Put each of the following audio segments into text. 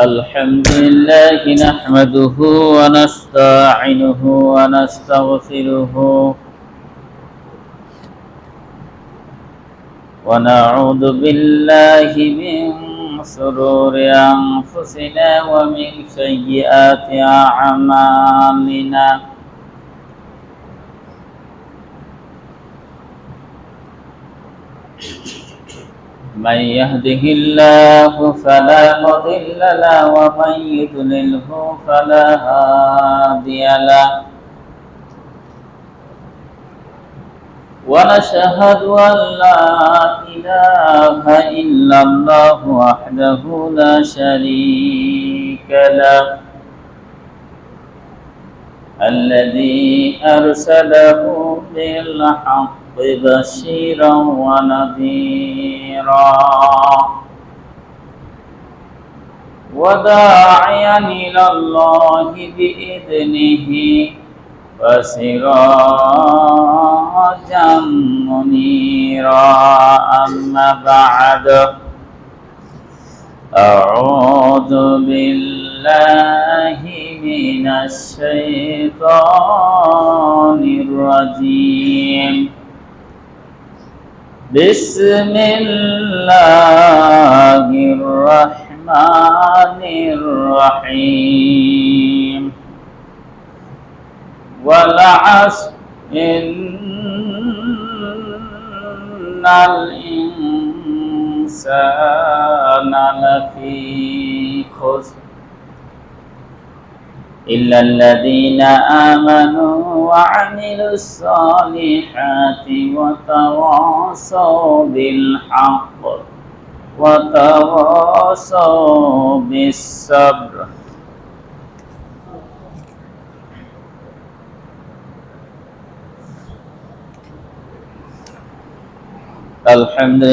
الحمد لله نحمده ونستعينه ونستغفره ونعوذ بالله من شرور أنفسنا ومن سيئات أعمالنا من يهده الله فلا مضل له ومن يضلله فلا هادي له ونشهد أن لا إله إلا الله وحده لا شريك له الذي أرسله بالحق بشيرا ونذيرا وداعيا إلى الله بإذنه وسراجا منيرا أما بعد أعوذ بالله من الشيطان الرجيم بسم الله الرحمن الرحيم والعصر إن الإنسان لفي خسر إلا الذين آمنوا وعملوا الصالحات وتواصوا بالحق وتواصوا بالصبر الحمد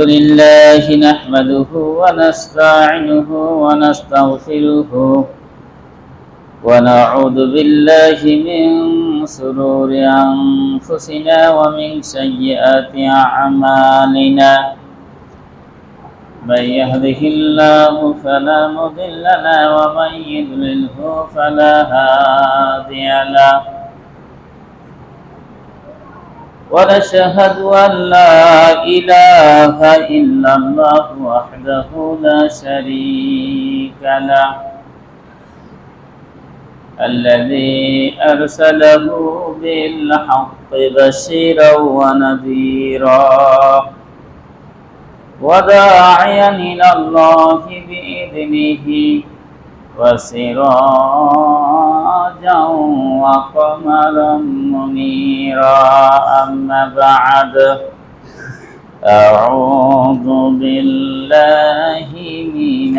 لله نحمده ونستعينه ونستغفره ونعوذ بالله من شرور أنفسنا ومن سيئات أعمالنا من يهده الله فلا مضل له ومن يضلله فلا هادي له ونشهد أن لا إله إلا الله وحده لا شريك له الذي أرسله بالحق بشيرا ونذيرا وداعيا إلى الله بإذنه وسراجا وقمرا منيرا أما بعد أعوذ بالله من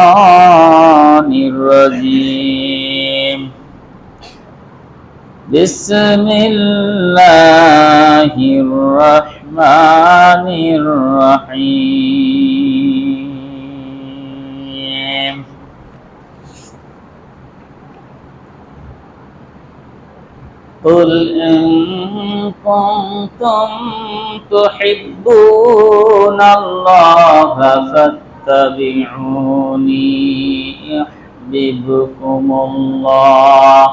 الشيطان الرجيم بسم الله الرحمن الرحيم قل إن كنتم تحبون الله فاتبعوني يحببكم الله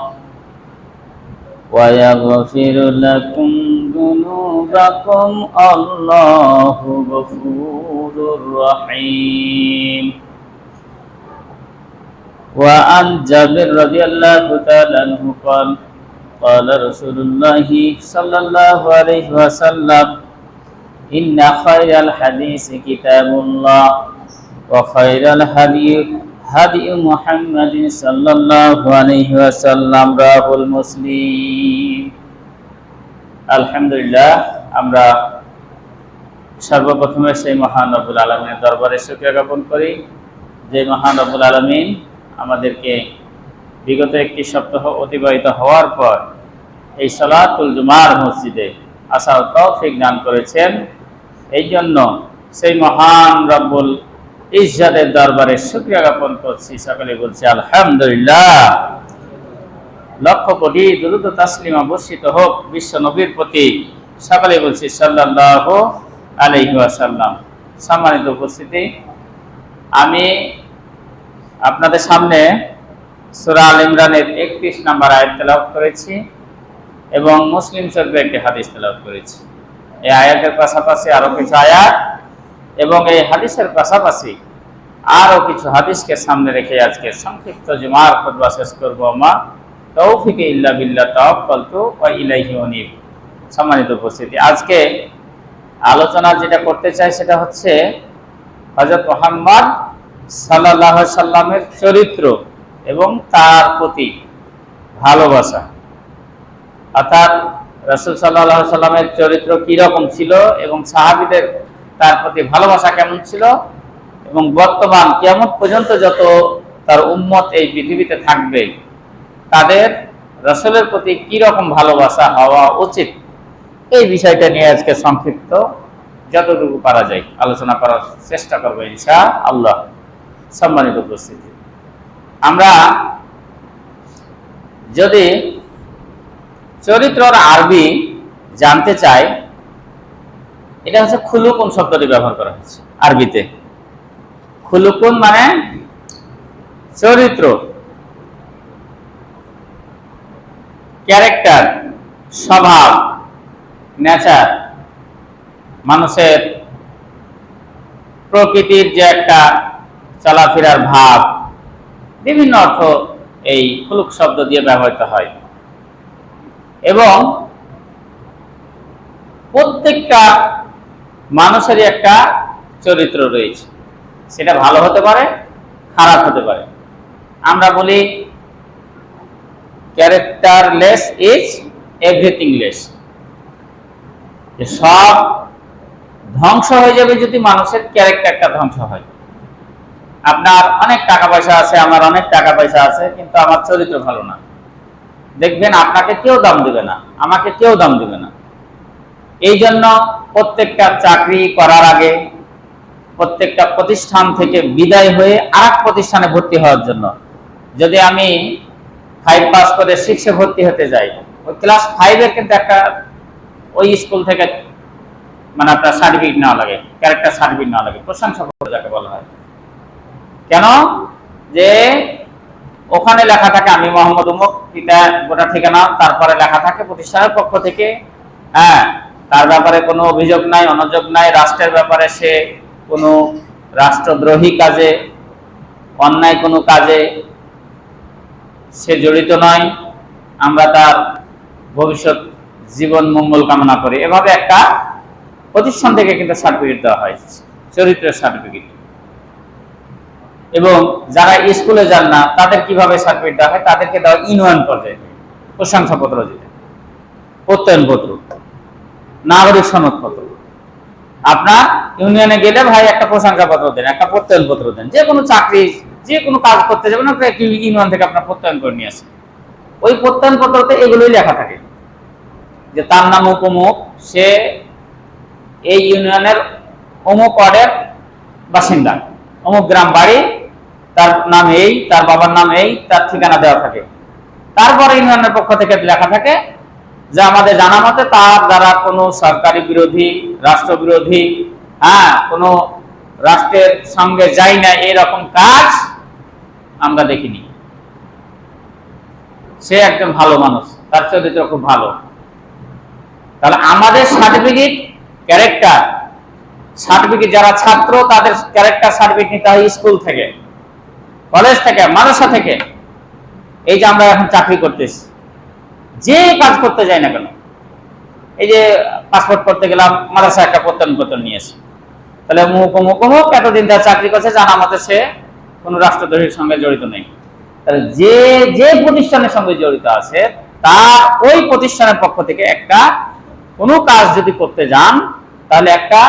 ويغفر لكم ذنوبكم الله غفور رحيم وعن جابر رضي الله تعالى عنه قال قال رسول الله صلى الله عليه وسلم إن خير الحديث كتاب الله وخير الهدي هدي محمد صلى الله عليه وسلم رواه مسلم আলহামদুলিল্লাহ আমরা সর্বপ্রথমে সেই মহান রব্বুল আলামিনের দরবারে শুকরিয়া জ্ঞাপন করি যে মহান রব্বুল আলামিন আমাদেরকে বিগত একটি সপ্তাহ অতিবাহিত হওয়ার পর এই সালাতুল জুমার মসজিদে আসার তৌফিক দান করেছেন। এই জন্য সেই মহান রব্বুল ইজ্জতের দরবারে শুকরিয়া জ্ঞাপন করছি। সকলে বলছি আলহামদুলিল্লাহ। লক্ষ কোটি দুরূদ ও তাসলিমা বর্ষিত হোক বিশ্ব নবীর প্রতি। সকলে বলছি সাল্লাল্লাহু আলাইহি ওয়াসাল্লাম। সম্মানিত উপস্থিতি, আমি আপনাদের সামনে সূরা আল ইমরানের 31 নম্বর আয়াত তেলাওয়াত করেছি এবং মুসলিম শরীফে একটি হাদিস তেলাওয়াত করেছি। এই আয়াতের পাশাপাশি আরো কিছু আয়াত এবং এই হাদিসের পাশাপাশি আরো কিছু হাদিসকে সামনে রেখে আজকে সংক্ষিপ্ত জুমার খুতবা শেষ করব। মা তৌফিকে ইল্লা বিল্লাহ তাওয়াক্কালতু ওয়া ইলাইহি উনীব। সম্মানিত উপস্থিতি, আজকে আলোচনা যেটা করতে চাই সেটা হচ্ছে হযরত মুহাম্মদ সাল্লাল্লাহু আলাইহি সাল্লামের চরিত্র এবং তার প্রতি ভালোবাসা। অর্থাৎ রাসূল সাল্লাল্লাহু আলাইহি সাল্লামের চরিত্র কি রকম ছিল এবং সাহাবীদের তার প্রতি ভালোবাসা কেমন ছিল এবং বর্তমান কিয়ামত পর্যন্ত যত তার উম্মত এই পৃথিবীতে থাকবে তাদের রাসূলের প্রতি কি রকম ভালোবাসা হওয়া উচিত, এই বিষয়টা নিয়ে আজকে সংক্ষিপ্ত যতটুকু পারা যায় আলোচনা করার চেষ্টা করবো ইনশাআল্লাহ। সম্মানিত উপস্থিতি, আমরা যদি চরিত্রের আরবি জানতে চাই, এটা হচ্ছে খুলুকুন শব্দটি ব্যবহার করা হয়েছে আরবিতে। খুলুকুন মানে চরিত্র, ক্যারেক্টার, স্বভাব, নেচার, মানুষের প্রকৃতির যে একটা চলাফেরার ভাব, বিভিন্ন অর্থ এই খুলুক শব্দ দিয়ে ব্যবহৃত হয় এবং প্রত্যেকটা মানুষেরই একটা চরিত্র রয়েছে। সেটা ভালো হতে পারে, খারাপ হতে পারে। আমরা বলি ক্যারেক্টারলেস ইজ এভরিথিংলেস, সব ধ্বংস হয়ে যাবে যদি মানুষের ক্যারেক্টারটা ধ্বংস হয়। আপনার অনেক টাকা পয়সা আছে, আমার অনেক টাকা পয়সা আছে, কিন্তু আমার চরিত্র ভালো না, দেখবেন আপনাকে কেউ দাম দিবে না, আমাকে কেউ দাম দিবে না। এই জন্য প্রত্যেকটা চাকরি করার আগে, প্রত্যেকটা প্রতিষ্ঠান থেকে বিদায় হয়ে আরেক প্রতিষ্ঠানে ভর্তি হওয়ার জন্য, যদি আমি 5 পাস করে 6-এ ভর্তি হতে যাই, ওই ক্লাস 5-এর কিন্তু একটা ওই স্কুল থেকে মানে আপনার সার্টিফিকেট নেওয়া লাগে, ক্যারেক্টার সার্টিফিকেট নেওয়া লাগে, প্রশংসাপত্র যাকে বলা হয়। কেন? যে ওখানে লেখা থাকে আমি মোহাম্মদ উমুক, পিতা গোটা ঠিকানা, তারপরে লেখা থাকে প্রতিষ্ঠানের পক্ষ থেকে, হ্যাঁ, তার ব্যাপারে কোনো অভিযোগ নাই, অনযোগ নাই, রাষ্ট্রের ব্যাপারে সে কোনো রাষ্ট্রদ্রোহী কাজে, অন্যায় কোনো কাজে সে জড়িত নয়, আমরা তার ভবিষ্যৎ জীবন মঙ্গল কামনা করি। এভাবে একটা প্রতিষ্ঠান থেকে কিন্তু সার্টিফিকেট দেওয়া হয়, চরিত্রের সার্টিফিকেট। এবং যারা স্কুলে যান না তাদের কিভাবে সার্টিফিকেট দেওয়া হয়? তাদেরকে দেওয়া ইউনিয়ন পর্যায়ে প্রশংসাপত্র, যেটা প্রত্যয়নপত্র, নাগরিক সনদপত্র। আপনার ইউনিয়নে গেলে ভাই একটা প্রশংসাপত্র দেন, একটা প্রত্যয়নপত্র দেন। যে কোনো চাকরি, যে কোনো কাজ করতে যাবেন আপনি ইউনিয়ন থেকে আপনার প্রত্যয়ন করে নিয়ে আসেন। ওই প্রত্যয়নপত্রতে এগুলোই লেখা থাকে যে তার নাম অমুক, সে এই ইউনিয়নের অমুক ওয়ার্ডের বাসিন্দা, অমুক গ্রাম বাড়ি, তার নাম এই, তার বাবার নাম এই, তার ঠিকানা দেওয়া থাকে। তারপরে ইউনিয়নের পক্ষ থেকে লেখা থাকে যে আমাদের জানা মতে তার দ্বারা কোনো সরকারি বিরোধী, রাষ্ট্রবিরোধী, হ্যাঁ, কোনো রাষ্ট্রের সঙ্গে যাই না এরকম কাজ আমরা দেখিনি। সে একজন ভালো মানুষ, তার চরিত্র খুব ভালো। তাহলে আমাদের সার্টিফিকেট, ক্যারেক্টার সার্টিফিকেট, যারা ছাত্র তাদের ক্যারেক্টার সার্টিফিকেট নিতে হয় স্কুল থেকে, কলেজ থেকে, মাদ্রাসা থেকে। এই যে আমরা এখন চাকরি করতেছি, যে কাজ করতে যাই না কেন, এই যে পাসপোর্ট করতে গেলাম, মাদ্রাসা একটা প্রত্যয়নপত্র নিয়েছে, তাহলে অমুক অমুক অমুক এতদিন তার চাকরি করছে, জানা মতে সে কোনো রাষ্ট্রদ্রোহীর সঙ্গে জড়িত নেই। তাহলে যে যে প্রতিষ্ঠানের সঙ্গে জড়িত আছে তার ওই প্রতিষ্ঠানের পক্ষ থেকে একটা কোনো কাজ যদি করতে যান তাহলে একটা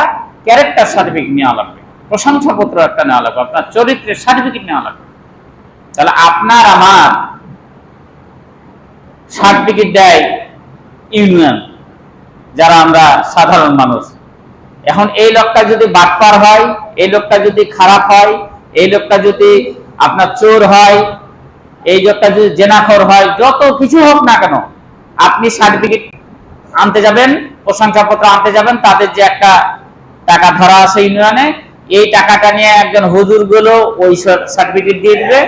ক্যারেক্টার সার্টিফিকেট নেওয়া লাগবে, প্রশংসাপত্র একটা নেওয়া লাগবে, আপনার চরিত্রের সার্টিফিকেট নেওয়া লাগবে। তাহলে আপনার আমার সার্টিফিকেট দেয় ইউনিয়ন, যারা আমরা সাধারণ মানুষ। এখন এই লোকটা যদি বাটপার হয়, এই লোকটা যদি খারাপ হয়, এই লোকটা যদি আপনার চোর হয়, এই লোকটা যদি জেনাখোর হয়, যত কিছু হোক না কেন, আপনি সার্টিফিকেট আনতে যাবেন, প্রশংসাপত্র আনতে যাবেন, তাদের যে একটা টাকা ধরা আছে ইউনিয়নে, এই টাকাটা নিয়ে একজন হুজুর গুলো ওই সার্টিফিকেট দিয়ে দিবে,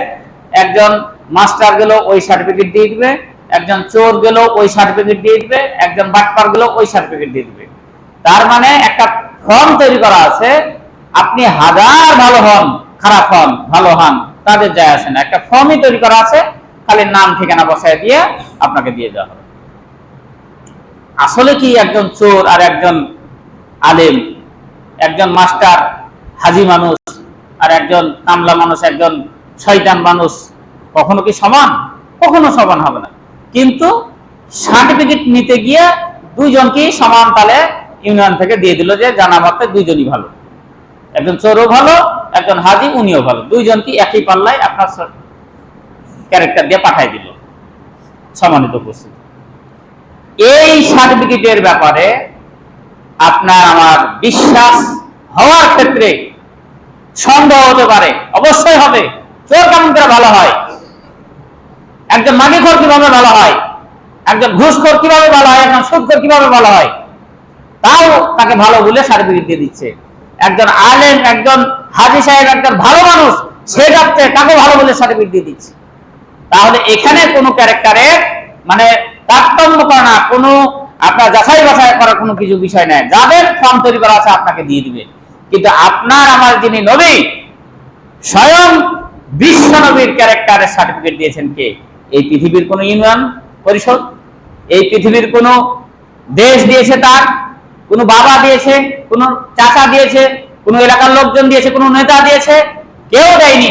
একজন মাস্টার গুলো ওই সার্টিফিকেট দিয়ে দিবে, একজন চোর গেল ওই সার্টিফিকেট দিয়ে দিবে, একজন বাটপার গেল ওই সার্টিফিকেট দিয়ে দিবে। তার মানে একটা ফর্ম তৈরি করা আছে, আপনি হাজার ভালো হন, খারাপ হন, ভালো হন, তাদের যায় আসে না, একটা ফর্মই তৈরি করা আছে, খালি নাম ঠিকানা বসায় দিয়ে আপনাকে দিয়ে দেওয়া হবে। আসলে কি একজন চোর আর একজন আলেম, একজন মাস্টার হাজি মানুষ আর একজন কামলা মানুষ, একজন শয়তান মানুষ কখনো কি সমান? কখনো সমান হবে না। কিন্তু সার্টিফিকেট নিতে গিয়ে দুইজনকেই সমান তালে ইউনিয়ন থেকে দিয়ে দিল যে জানা মতে দুইজনই ভালো, একজন চোরও ভালো, একজন হাজি উনিও ভালো, দুইজনকে একই পাল্লায় আপনার ক্যারেক্টার দিয়ে পাঠাই দিল। সম্মানিত উপস্থিতি, এই সার্টিফিকেটের ব্যাপারে আপনার আমার বিশ্বাস হওয়ার ক্ষেত্রে সন্দেহ হতে পারে, অবশ্যই হবে। চোর কেমন করে ভালো হয়? একজন মাগিখোর কিভাবে ভালো হয়? একজন ঘুষখোর কিভাবে ভালো হয়? একজন সুদখোর কিভাবে ভালো হয়? তাও তাকে ভালো বলে সার্টিফিকেট দিয়ে দিচ্ছে। একজন আলেম, একজন হাজি সাহেব, একজন ভালো মানুষ, সে যাচ্ছে তাকে ভালো বলে সার্টিফিকেট দিয়ে দিচ্ছে। তাহলে এখানে কোনো ক্যারেক্টারের মানে তারতম্য করা না, কোনো আপনার যাচাই বাছাই করার কোনো কিছু বিষয় নাই, যাদের ফর্ম তৈরি করা আছে আপনাকে দিয়ে দিবে। কিন্তু আপনার আমার যিনি নবী, স্বয়ং বিশ্ব নবীর ক্যারেক্টারের সার্টিফিকেট দিয়েছেন কে? এই পৃথিবীর কোন ইউনিয়ন পরিষদ, এই পৃথিবীর কোন দেশ দিয়েছে, তার কোন বাবা দিয়েছে, কোন চাচা দিয়েছে, কোন এলাকার লোকজন দিয়েছে, কোন নেতা দিয়েছে? কেউ দেয়নি।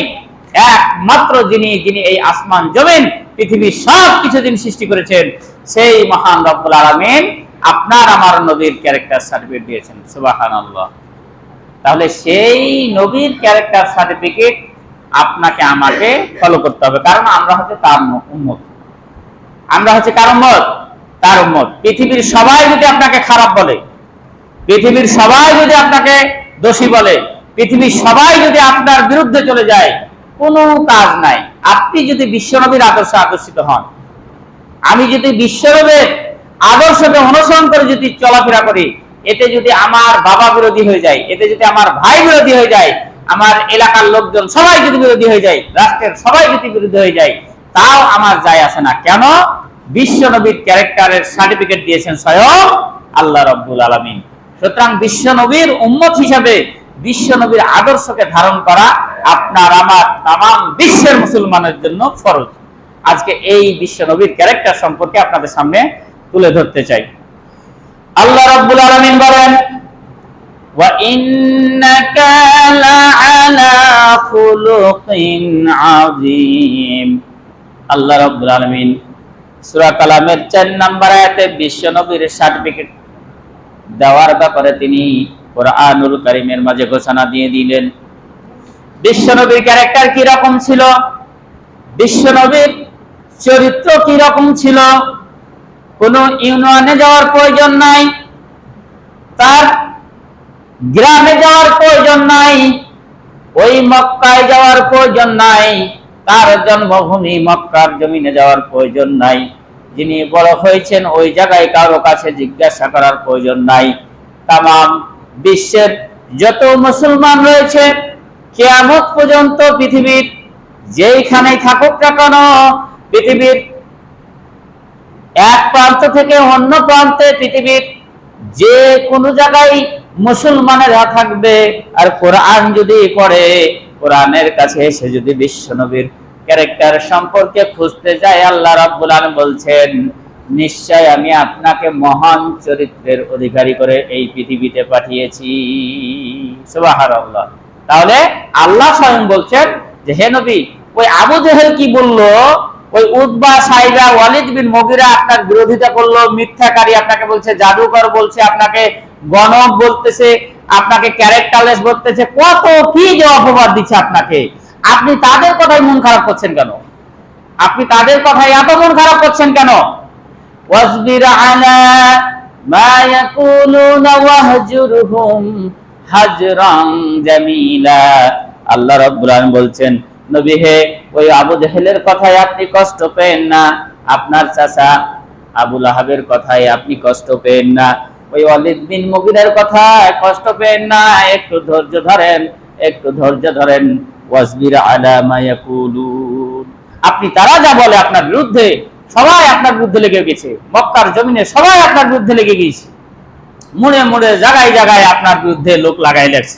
একমাত্র যিনি এই আসমান জমিন পৃথিবীর সব কিছু যিনি সৃষ্টি করেছেন, সেই মহান রব্বুল আলামিন আপনার আমার নবীর ক্যারেক্টার সার্টিফিকেট দিয়েছেন। সুবহানাল্লাহ। তাহলে সেই নবীর ক্যারেক্টার সার্টিফিকেট আপনাকে আমাকে ফলো করতে হবে, কারণ আমরা হচ্ছে তার উম্মত। আমরা হচ্ছে কার উম্মত? তার উম্মত। পৃথিবীর সবাই যদি আপনাকে খারাপ বলে, পৃথিবীর সবাই যদি আপনাকে দোষী বলে, পৃথিবীর সবাই যদি আপনার বিরুদ্ধে চলে যায়, কোনো কাজ নাই। আপনি যদি বিশ্বনবীর আদর্শে আকর্ষিত হন, আমি যদি বিশ্বনবীর আদর্শকে অনুসরণ করে যদি চলাফেরা করি, এতে যদি আমার বাবা বিরোধী হয়ে যায়, এতে যদি আমার ভাই বিরোধী হয়ে যায়, আমার এলাকার লোকজন সবাই যদি বিরোধী হয়ে যায়, রাষ্ট্রের সবাই যদি বিরোধী হয়ে যায়, তাও আমার যায় আসে না। কেন? বিশ্বনবীর ক্যারেক্টারের সার্টিফিকেট দিয়েছেন স্বয়ং আল্লাহ রাব্বুল আলামিন। সুতরাং বিশ্বনবীর উম্মত হিসাবে বিশ্বনবীর আদর্শকে ধারণ করা আপনার আমার তামাম বিশ্বের মুসলমানের জন্য ফরজ। আজকে এই বিশ্বনবীর ক্যারেক্টার সম্পর্কে আপনাদের সামনে তুলে ধরতে চাই। আল্লাহ রাব্বুল আলামিন বলেন, ওয়া ইন্নাকা লাআলা খুলুকিন আযীম। আল্লাহ রাব্বুল আলামিন সূরা কালামের 4 নম্বর আয়াতে বিশ্বনবীর সার্টিফিকেট দেওয়ার ব্যাপারে তিনি কুরআনুল কারীমের মাঝে ঘোষণা দিয়ে দিলেন। বিশ্বনবীর ক্যারেক্টার কি রকম ছিল, বিশ্বনবীর চরিত্র কি রকম ছিল, কোন ইউনিয়নে যাওয়ার প্রয়োজন নাই, তার গ্রামে যাওয়ার প্রয়োজন নাই, ওই মক্কায় যাওয়ার প্রয়োজন নাই, তার জন্মভূমি মক্কার জমিনে যাওয়ার প্রয়োজন নাই, যিনি বড় হয়েছেন ওই জায়গায় কারো কাছে জিজ্ঞাসা করার প্রয়োজন নাই। তামাম বিশ্বের যত মুসলমান রয়েছে, কিয়ামত পর্যন্ত পৃথিবীর যেইখানে থাকুক না কেন, পৃথিবীর এক প্রান্ত থেকে অন্য প্রান্তে পৃথিবীর যে কোনো জায়গায় মুসলমানেরা থাকবে, আর কোরআন যদি পড়ে, কোরআনের কাছে এসে যদি বিশ্বনবীর ক্যারেক্টার সম্পর্কে খুঁজতে যায়, আল্লাহ রাব্বুল আলামিন বলছেন, নিশ্চয় আমি আপনাকে মহান চরিত্রের অধিকারী করে এই পৃথিবীতে পাঠিয়েছি। সুবহানাল্লাহ। তাহলে আল্লাহ স্বয়ং বলছেন যে হে নবী, ওই আবু জেহেল কি বললো, ওই উতবা, সাইবা, ওয়ালিদ বিন মুগিরা আপনার বিরোধিতা করলো, মিথ্যাকারী আপনাকে বলছে, জাদুকর বলছে, আপনাকে গণক বলতেছে, আপনাকে ক্যারেক্টারলেস বলতেছে, কত কি যে অপবাদ দিচ্ছে আপনাকে, আপনি তাদের কথায় মন খারাপ করছেন কেন? আপনি তাদের কথায় এত মন খারাপ করছেন কেন? ওয়াসবির আলা মা ইয়াকুলুনা ওয়াহজুরহুম হাজরান জামিলা। আল্লাহ রাব্বুল আলামিন বলছেন, নবী হে, ওই আবু জেহেলের কথায় আপনি কষ্ট পেন না, আপনার চাচা আবু লাহাবের কথায় আপনি কষ্ট পেন না, ওই ওয়ালিদ বিন মুগিরার কথা কষ্ট পেন না, একটু ধৈর্য ধরেন, একটু ধৈর্য ধরেন। ওয়াসবির আলা মা ইয়াকুলুন, আপনি তারা যা বলে আপনার বিরুদ্ধে, সবাই আপনার বিরুদ্ধে লেগে গেছে, মক্কার জমিনে সবাই আপনার বিরুদ্ধে লেগে গেছে, মুড়ে মুড়ে জায়গায় জায়গায় আপনার বিরুদ্ধে লোক লাগাই লেগেছে।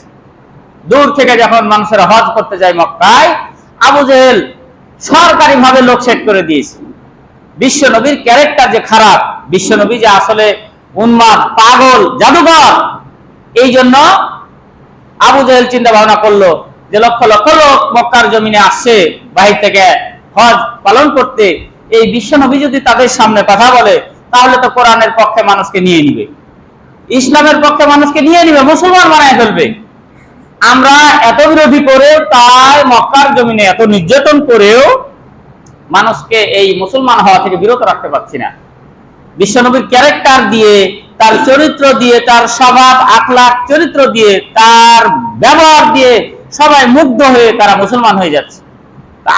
দূর থেকে যখন মানুষেরা হজ করতে যায় মক্কায়, আবু জেহেল সরকারি ভাবে লোক সেট করে দিয়েছে। বিশ্ব নবীর ক্যারেক্টার যে খারাপ, বিশ্ব নবী যে আসলে উন্মাদ, পাগল, জাদুঘর, এই জন্য আবু জেহেল চিন্তা ভাবনা করলো যে লক্ষ লক্ষ লোক মক্কার জমিনে আসছে বাহির থেকে হজ পালন করতে, এই বিশ্ব নবী যদি তাদের সামনে কথা বলে তাহলে তো কোরআনের পক্ষে মানুষকে নিয়ে নিবে, ইসলামের পক্ষে মানুষকে নিয়ে নিবে, মুসলমান বানায় ফেলবে। আমরা এত বিরোধী করে, তাই মক্কার জমিনে এত নির্যাতন করেও মানুষকে এই মুসলমান হওয়া থেকে বিরত রাখতে পারছি না। বিশ্বনবীর ক্যারেক্টার দিয়ে, তার চরিত্র দিয়ে, তার স্বভাব আখলাক চরিত্র দিয়ে, তার ব্যবহার দিয়ে সবাই মুগ্ধ হয়ে তারা মুসলমান হয়ে যাচ্ছে।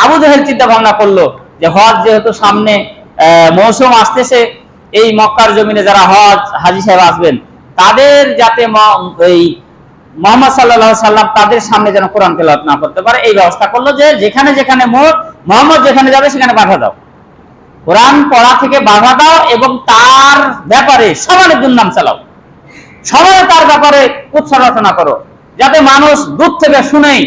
আবু জেহেল চিন্তা ভাবনা করলো যে হজ যেহেতু সামনে মৌসুম আসতেছে, এই মক্কার জমিনে যারা হজ হাজী সাহেব আসবেন তাদের যাতে এই মুহাম্মদ সাল্লাল্লাহু আলাইহি সাল্লাম তাদের সামনে যেন কোরআন তেলাওয়াত না করতে পারে, এই ব্যবস্থা করলো যে যেখানে যেখানে মুহাম্মদ যেখানে যাবে সেখানে বাধা দাও, কোরআন পড়া থেকে বাধা দাও, এবং তার ব্যাপারে সবার দুর্নাম চালাও, সবাই তার ব্যাপারে কুৎসা রচনা করো, যাতে মানুষ দূর থেকে শুনেই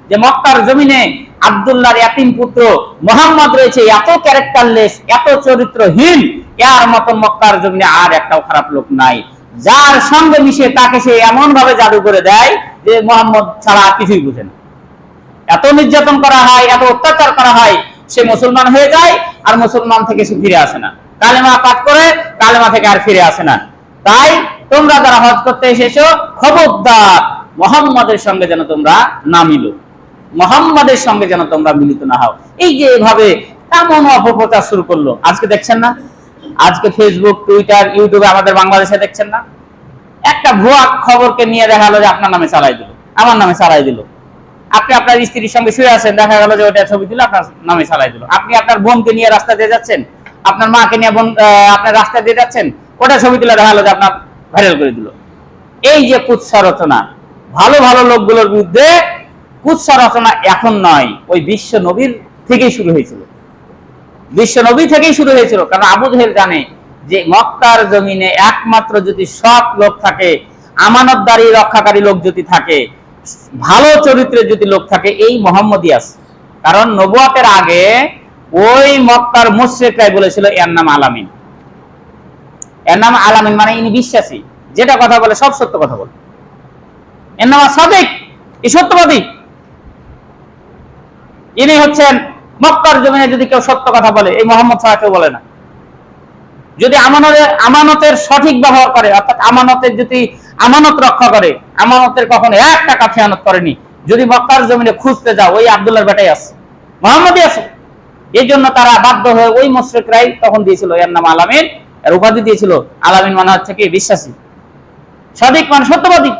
যে মক্কার জমিনে আব্দুল্লাহর ইয়াতীম পুত্র মুহাম্মদ রয়েছে, এত ক্যারেক্টারলেস, এত চরিত্রহীন, এর মতন মক্কার জমিনে আর একটাও খারাপ লোক নাই, যার সঙ্গে মিশে তাকে সে এমন ভাবে জাদু করে দেয় যে মুহাম্মদ ছাড়া কিছুই বুঝে না। এত নির্যাতন করা হয়, এত অত্যাচার করা হয়, সে মুসলমান হয়ে যায়, আর মুসলমান থেকে সে ফিরে আসে না, কালেমা পাঠ করে কালেমা থেকে আর ফিরে আসে না। তাই তোমরা যারা হজ করতে এসেছো, খবরদার মুহাম্মাদের সঙ্গে যেন তোমরা না মিলো, মুহাম্মাদের সঙ্গে যেন তোমরা মিলিত না হও। এই যে এভাবে এমন অপপ্রচার শুরু করলো, আজকে দেখছেন না, আজকে ফেসবুক, টুইটার, ইউটিউবে আমাদের বাংলাদেশে দেখছেন না, একটা ভুয়া খবরকে নিয়ে দেখা গেল যে আপনার নামে চালাই দিল, আমার নামে চালাই দিল। আপনি আপনার স্ত্রীর সঙ্গে শুয়ে আছেন, দেখা গেল যে ওটা ছবি দিল, আপনার নামে চালাই দিল। আপনি আপনার বোনকে নিয়ে রাস্তা দিয়ে যাচ্ছেন, আপনার মাকে নিয়ে আপনার রাস্তা দিয়ে যাচ্ছেন, ওটা ছবি দিলে দেখা গেল যে আপনার ভাইরাল করে দিল। এই যে কুৎসা রচনা, ভালো ভালো লোকগুলোর বিরুদ্ধে কুৎসা রচনা এখন নয়, ওই বিশ্ব নবীর থেকেই শুরু হয়েছিল, বিশ্ব নবী থেকেই শুরু হয়েছিল। কারণ আবু জেহেল জানে যে মক্কার জমিনে একমাত্র যদি সৎ লোক থাকে, আমানতদারি রক্ষাকারী লোক যদি থাকে, ভালো চরিত্রের যদি লোক থাকে, এই মুহাম্মদই আছে। কারণ নবুয়াতের আগে ওই মক্কার মুশরিকরাই বলেছিল এর নাম আলামিন, এর নাম আলামিন মানে ইনি বিশ্বাসী, যেটা কথা বলে সব সত্য কথা বলে, এর নাম সাদিক, এই সত্যবাদী। ইনি হচ্ছেন মক্কার জমিনে যদি কেউ সত্য কথা বলে, এই মুহাম্মদ ছাড়া কেউ বলে না। যদি আমানতের সঠিক ব্যবহার করে, অর্থাৎ আমানতের যদি আমানত রক্ষা করে, আমানতের কখনো 1 টাকা খেয়ানত করেনি, যদি মক্কার জমিনে খুঁজতে যাও, ওই আব্দুল্লাহর বেটাই আছে, মুহাম্মদই আছে। এই জন্য তারা বাধ্য হয়ে ওই মুশরিকরাই তখন দিয়েছিল এর নাম আলামিন, এর উপাধি দিয়েছিল আলামিন মানে হচ্ছে কি বিশ্বাসী, সাদিক মানে সত্যবাদী।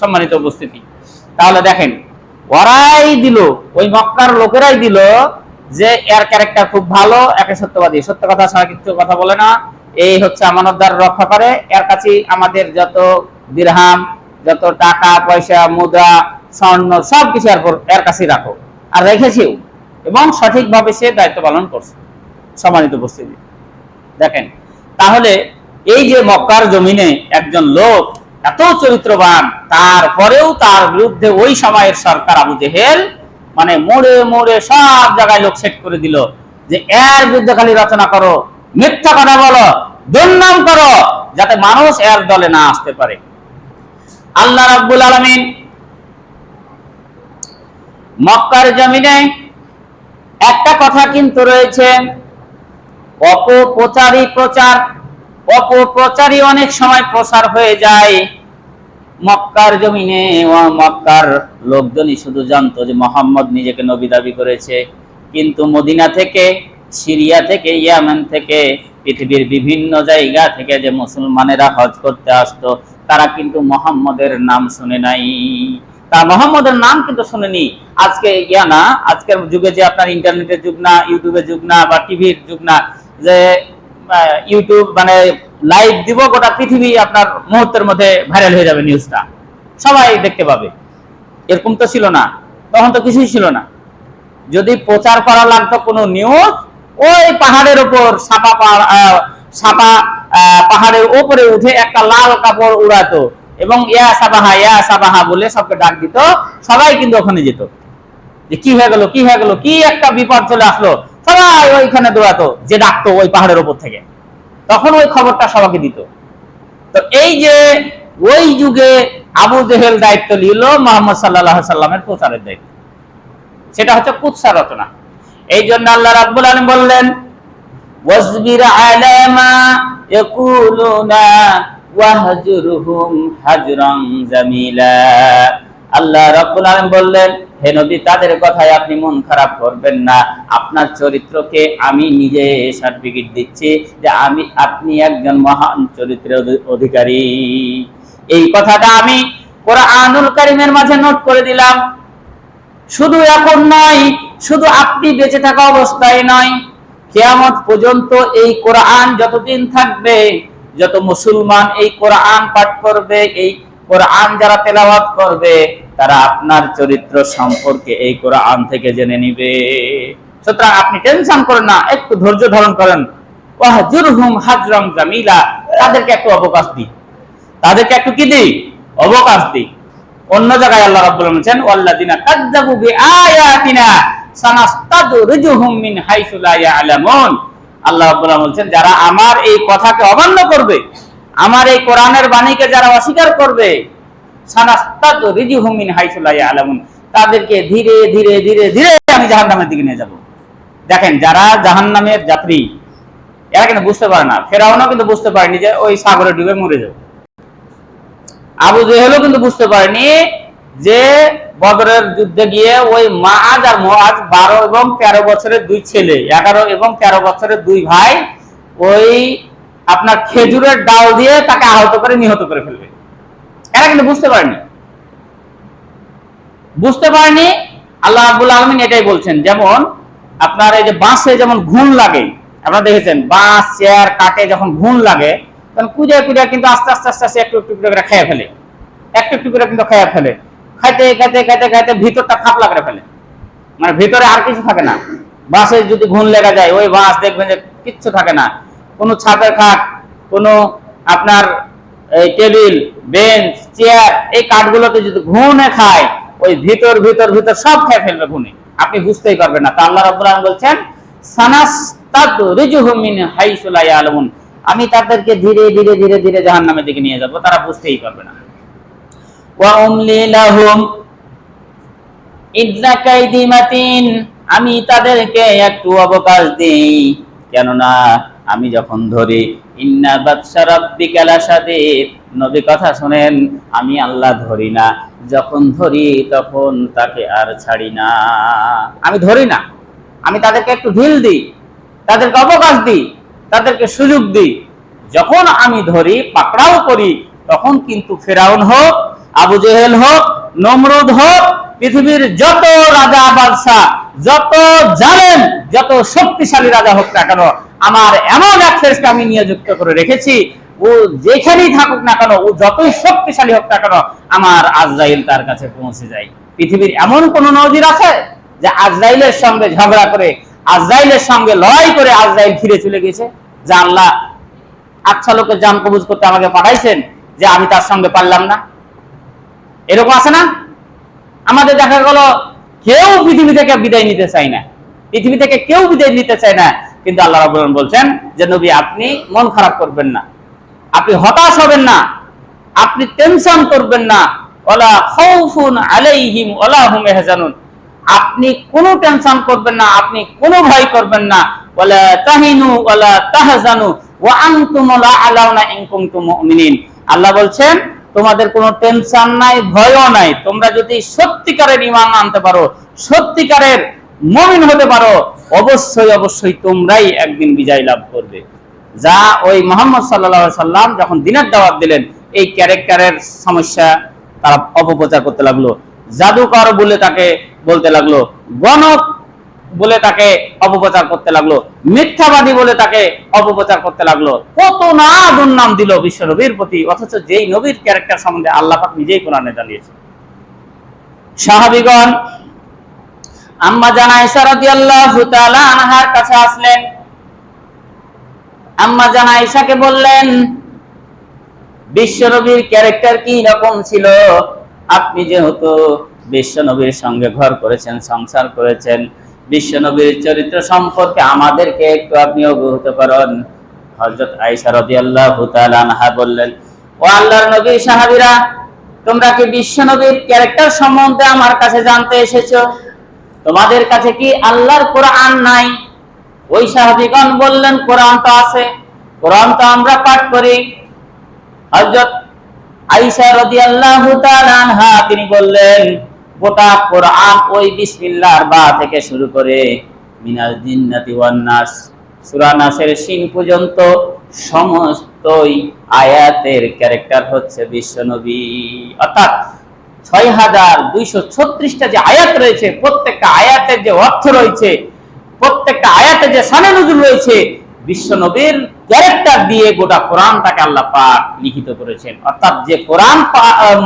সম্মানিত উপস্থিতি, তাহলে দেখেন ওরাই দিল, ওই মক্কার লোকেরাই দিল যে এর ক্যারেক্টার খুব ভালো, একে সত্যবাদী, সত্য কথা ছাড়া কিছু কথা বলে না, এই হচ্ছে আমানতদার রক্ষা করে, এর কাছে আমাদের যত দিরহাম, যত টাকা পয়সা, মুদ্রা, স্বর্ণ সবকিছু এর কাছে রাখো, আর রেখেছেও, এবং সঠিকভাবে সে দায়িত্ব পালন করছে। সম্মানিত উপস্থিতি, দেখেন তাহলে এই যে মক্কার জমিনে একজন লোক এত চরিত্রবান, তারপরেও তার বিরুদ্ধে ওই সময়ের সরকার আবু জেহেল মানে মোড়ে মোড়ে সব জায়গায় লোক সেট করে দিল যে এর বিরুদ্ধে খালি রচনা করো, মিথ্যা কথা বলো, দুর্নাম করো, যাতে মানুষ এর দলে না আসতে পারে। আল্লাহ রাব্বুল আলামিন মক্কার জমিনে একটা কথা কিন্তু রয়েছে, অপপ্রচারই প্রচার, অপপ্রচারই অনেক সময় প্রসার হয়ে যায়। মক্কার জমিনে মক্কার লোকজনই শুধু জানতো যে মুহাম্মদ নিজেকে নবী দাবি করেছে, কিন্তু মদিনা থেকে, সিরিয়া থেকে, ইয়ামেন থেকে, পৃথিবীর বিভিন্ন জায়গা থেকে যে মুসলমানেরা হজ করতে আসতো, তারা কিন্তু মুহাম্মদের নাম শুনে নাই, তারা মুহাম্মদের নাম কিন্তু শুনেনি। আজকে না, আজকের যুগে যে আপনার ইন্টারনেটের যুগ না, ইউটিউবের যুগ না, বা টিভির যুগ না, যে ইউটিউব মানে লাইভ দিব, গোটা পৃথিবী আপনার মুহূর্তের মধ্যে ভাইরাল হয়ে যাবে, নিউজটা সবাই দেখতে পাবে। এরকম তো ছিল না, তখন তো কিছুই ছিল না। যদি প্রচার করা লাগতো কোনো নিউজ, ওই পাহাড়ের উপর সাপা পাহাড়ের উপরে উঠে একটা লাল কাপড় উড়াতো এবং ইয়া সাবাহা বলে সবকে ডাক দিত, সবাই কিন্তু ওখানে যেত যে কি হয়ে গেল, কি হয়ে গেল, কি একটা বিপদ চলে আসলো, সবাই ওইখানে দৌড়াতো, যে ডাকতো ওই পাহাড়ের উপর থেকে, তখন ওই খবরটা সবাইকে দিত। তো এই যে ওই যুগে আবু জেহেল দায়িত্ব নিল মুহাম্মদ সাল্লাল্লাহু আলাইহি সাল্লামের প্রচারের দায়িত্ব, সেটা হচ্ছে কুৎসা রচনা। এই জন্য আল্লাহ রাব্বুল আলামিন বললেন, ওয়াসবির আলা মা ইয়াকুলুনা ওয়াহজুরহুম হাজরান জামিলা। আল্লাহ রাব্বুল আলামিন বললেন, হে নবী, তাদের কথায় আপনি মন খারাপ করবেন না। আপনার চরিত্রকে আমি নিজে সার্টিফিকেট দিচ্ছি যে আপনি একজন মহান চরিত্রের অধিকারী। এই কথাটা আমি কোরআনুল কারীমের মাঝে নোট করে দিলাম। শুধু এখন নয়, শুধু আপনি বেঁচে থাকা অবস্থায় নয়, কিয়ামত পর্যন্ত এই কোরআন যতদিন থাকবে, যত মুসলমান এই কোরআন পাঠ করবে, এই কোরআন যারা তেলাওয়াত করবে, তারা আপনার চরিত্র সম্পর্কে এই কোরআন থেকে জেনে নিবে। সুতরাং আপনি টেনশন করেন না, একটু ধৈর্য ধারণ করেন। ওয়াহজুরহুম হাজরান জামিলা, তাদেরকে একটু অবকাশ দিই, তাদেরকে একটু কি দিই, অবকাশ দিই। অন্য জায়গায় আল্লাহ রাব্বুল আলামিন বলেন, ওয়াল্লাযিনা কাযযাবু বিআয়াতিনা সানাস্তাদরিজুহুম মিন হাইসু লা ইয়ালামুন। আল্লাহ রাব্বুল আলামিন বলেন, যারা আমার এই কথাকে অমান্য করবে, আমার এই কোরআনের বাণীকে যারা অস্বীকার করবে, সানাস্তাদরিজুহুম মিন হাইসু লা ইয়ালামুন, তাদেরকে ধীরে ধীরে ধীরে ধীরে আমি জাহান্নামের দিকে নিয়ে যাব। দেখেন, যারা জাহান্নামের যাত্রী, এরা কিন্তু বুঝতে পারে না। ফেরাউনও কিন্তু বুঝতে পারেনি যে ওই সাগরে ডুবে মরে যাবে। আবু জেহেলও কিন্তু বুঝতে পারেনি যে বদরের যুদ্ধে গিয়ে ওই মাআজ আর মুআজ 12 এবং 13 বছরের দুই ছেলে, 11 এবং 13 বছরের দুই ভাই, ওই আপনার খেজুরের ডাল দিয়ে তাকে আহত করে নিহত করে ফেলবে। এরা কিন্তু বুঝতে পারেনি, বুঝতে পারেনি। আল্লাহ রাব্বুল আলামিন এটাই বলছেন। যেমন আপনার এই যে বাঁশে যেমন ঘুণ লাগে, আপনারা দেখেছেন, বাঁশ চেয়ার কাটে যখন ঘুণ লাগে, তখন কুড়িয়ে কুড়িয়ে কিন্তু আস্তে আস্তে আস্তে আস্তে একটু একটু করে খেয়ে ফেলে, একটু একটু করে কিন্তু খেয়ে ফেলে। খাইতে খাইতে খাইতে খাইতে ভিতরটা খাপলা করে ফেলে, মানে ভিতরে আর কিছু থাকে না। বাঁশে যদি ঘুণ লেগে যায়, ওই বাঁশ দেখবেন যে কিচ্ছু থাকে না। কোনো ছাপের খাট, কোনো আপনার এই টেবিল, বেঞ্চ, চেয়ার, এই কাঠগুলোতে যদি ঘুণে খায়, ওই ভিতর ভিতর ভিতর সব খেয়ে ফেলবে ঘুণে, আপনি বুঝতেই পারবেন না। তা আল্লাহ রাব্বুল আলামিন বলছেন, সানাস্তাদরিজুহুম মিন হাইসু লা ইয়ালামুন, আমি তাদেরকে ধীরে ধীরে ধীরে ধীরে জাহান্নামের দিকে নিয়ে যাব, তারা বুঝতেই পারবে না। ওয়া উমলি লাহুম ইন্না কাইদি মাতিন, আমি তাদেরকে একটু অবকাশ দেই, কেননা আমি যখন ধরি, ইন্না বাতশা রাব্বিকা লাশাদীদ, নবী কথা শুনেন, আমি আল্লাহ ধরি না, যখন ধরি তখন তাকে আর ছাড়ি না। আমি ধরি না, আমি তাদেরকে একটু ঢিল দিই, তাদেরকে অবকাশ দিই, তাদেরকে সুযোগ দিই। যখন আমি ধরি, পাকড়াও করি, তখন কিন্তু ফেরাউন হোক, আবু জেহেল হোক, নমরুদ হোক, পৃথিবীর যত রাজা বাদশাহ, যত জালেম, যত শক্তিশালী রাজা হোক না কেন, আমার এমন এক ফেরেশতা আমি নিয়োজিত করে রেখেছি, ও যেখানেই থাকুক না কেন, ও যতই শক্তিশালী হোক না কেন, আমার আজরাইল তার কাছে পৌঁছে যায়। পৃথিবীর এমন কোন নজির আছে যে আজরাইলের সঙ্গে ঝগড়া করে, আজরাইলের সঙ্গে লড়াই করে আজরাইল ফিরে চলে গেছে, যে আল্লাহ আচ্ছা লোকের জান কবজ করতে আমাকে পাঠাইছেন, যে আমি তার সঙ্গে পারলাম না? এরকম আছে না? আমাদের দেখা গেল কেউ পৃথিবী থেকে বিদায় নিতে চায় না, পৃথিবী থেকে কেউ বিদায় নিতে চায় না, কিন্তু আল্লাহ রাব্বুল আলামিন বলছেন যে নবী, আপনি মন খারাপ করবেন না, আপনি হতাশ হবেন না, আপনি টেনশন করবেন না। ওয়ালা খাউফুন আলাইহিম ওয়ালা হুম ইয়াহজানুন, আপনি কোনো টেনশন করবেন না, আপনি কোনো ভয় করবেন না। ওয়ালা তাহিনু ওয়ালা তাহজানু ওয়া আনতুম লা আলাউনা ইন কুনতুম মুমিনিন, আল্লাহ বলছেন তোমাদের কোনো টেনশন নাই, ভয়ও নাই। তোমরা যদি সত্যিকারের ঈমান আনতে পারো, সত্যিকারের মুমিন হতে পারো, অবশ্যই অবশ্যই তোমরাই একদিন বিজয় লাভ করবে। যা ওই মুহাম্মদ সাল্লাল্লাহু আলাইহি সাল্লাম যখন দ্বীনের দাওয়াত দিলেন, এই ক্যারেক্টারের সমস্যা তারা অপপ্রচার করতে লাগলো, জাদুকর বলে তাকে বলতে লাগলো, গণক বলে তাকে অপপ্রচার করতে লাগলো, মিথ্যাবাদী বলে তাকে অপপ্রচার করতে লাগলো, কত না দুর্নাম দিল বিশ্ব নবীর প্রতি, অথচ যেই নবীর ক্যারেক্টার সম্বন্ধে আল্লাহ পাক নিজেই কোরআনে জানিয়েছেন। সাহাবীগণ আম্মা জান আয়েশা রাদিয়াল্লাহু তাআলা আনহার কাছে আসলেন। আম্মা জান আয়েশাকে বললেন, বিশ্বনবীর ক্যারেক্টার কি রকম ছিল? আপনি যেহেতু বিশ্বনবীর সঙ্গে ঘর করেছেন, সংসার করেছেন, বিশ্বনবীর চরিত্র সম্পর্কে আমাদেরকে একটু আপনি অবহিত করুন। হযরত আয়েশা রাদিয়াল্লাহু তাআলা আনহা বললেন, ও আল্লাহর নবী, সাহাবীরা, তোমরা কি বিশ্বনবীর ক্যারেক্টার সম্বন্ধে আমার কাছে জানতে এসেছো? তোমাদের কাছে কি আল্লাহর কোরআন নাই? ওই সাহাবীগণ বললেন, কোরআন তো আছে, কোরআন তো আমরা পাঠ করি। হযরত আয়েশা রাদিয়াল্লাহু তাআলা আনহা তিনি বললেন, গোটা কোরআন ওই বিসমিল্লাহর বা থেকে শুরু করে মিনাল জিন্নাতি ওয়ান নাস সূরা নাসের শিন পর্যন্ত সমস্তই আয়াতের ক্যারেক্টার হচ্ছে বিশ্বনবী। অর্থাৎ ৬২৩৬টা যে আয়াত রয়েছে, প্রত্যেকটা আয়াতের যে অর্থ রয়েছে, প্রত্যেকটা আয়াতে যে শানে নুজুল রয়েছে, বিশ্বনবীর ক্যারেক্টার দিয়ে গোটা কোরআনটাকে আল্লাহ পাক লিখিত করেছেন। অর্থাৎ যে কোরআন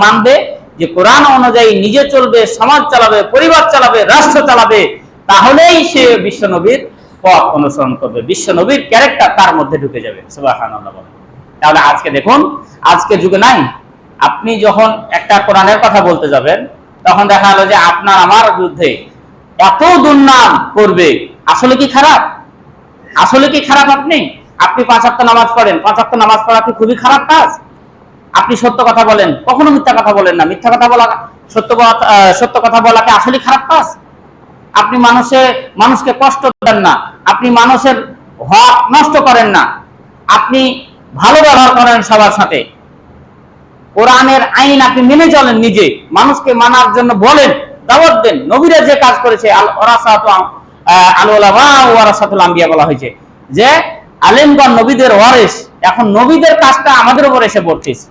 মানবে, যে কোরআন অনুযায়ী নিজে চলবে, সমাজ চালাবে, পরিবার চালাবে, রাষ্ট্র চালাবে, তাহলেই সে বিশ্বনবীর পথ অনুসরণ করবে, বিশ্বনবীর ক্যারেক্টার তার মধ্যে ঢুকে যাবে। সুবহানাল্লাহ। তাহলে আজকে দেখুন, আজকে যুগে নাই, আপনি যখন একটা কোরআনের কথা বলতে যাবেন, তখন দেখা গেল যে আপনার আমার বিরুদ্ধে এত দুর্নাম করবে। আসলে কি খারাপ? আসলে কি খারাপ? আপনি 5 ওয়াক্ত নামাজ পড়েন, 5 ওয়াক্ত নামাজ পড়া কি খুবই খারাপ কাজ? আপনি সত্য কথা বলেন, কখনো মিথ্যা কথা বলেন না, মিথ্যা কথা বলা, সত্য কথা বলাকে আসলে খারাপ কাজ? আপনি মানুষকে কষ্ট দেন না, আপনি মানুষের হক নষ্ট করেন না, আপনি ভালো ব্যবহার করেন সবার সাথে, কোরআনের আইন আপনি মেনে চলেন, নিজে মানুষকে মানার জন্য বলেন, দাওয়াত দেন। নবীরা যে কাজ করেছে, আল উলামা ওয়ারাসাতুল আম্বিয়া বলা হয়েছে, যে আলেমগণ নবীদের ওয়ারিস। এখন নবীদের কাজটা আমাদের উপর এসে পড়তেছে।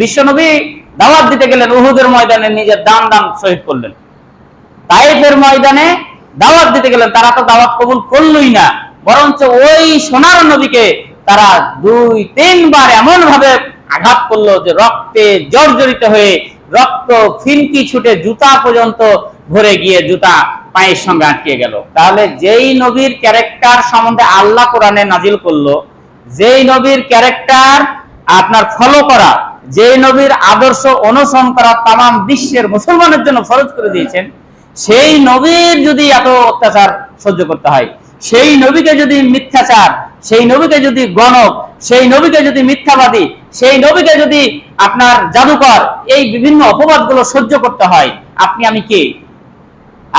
বিশ্বনবী দাওয়াত দিতে গেলেন, উহুদের ময়দানে নিজের দান শহীদ করলেন। তায়েফের ময়দানে দাওয়াত দিতে গেলেন, তারা তো দাওয়াত কবুল করলই না, বরঞ্চ ওই সোনার নবীকে তারা 2-3 বার এমন ভাবে আঘাত করলো যে রক্তে জর্জরিত হয়ে রক্ত ফিনকি ছুটে জুতা পর্যন্ত ভরে গিয়ে জুতা পায়ের সঙ্গে আটকে গেল। তাহলে যেই নবীর ক্যারেক্টার সম্বন্ধে আল্লাহ কোরআনে নাজিল করলো, যেই নবীর ক্যারেক্টার আপনার ফলো করা, যেই নবীর আদর্শ অনুসরণ করা তামাম বিশ্বের মুসলমানের জন্য ফরজ করে দিয়েছেন, সেই নবীর যদি এত অত্যাচার সহ্য করতে হয়, সেই নবীকে যদি মিথ্যাচার, সেই নবীকে যদি গণক, সেই নবীকে যদি মিথ্যাবাদী, সেই নবীকে যদি আপনার জাদুকর, এই বিভিন্ন অপবাদগুলো সহ্য করতে হয়, আপনি আমি কে?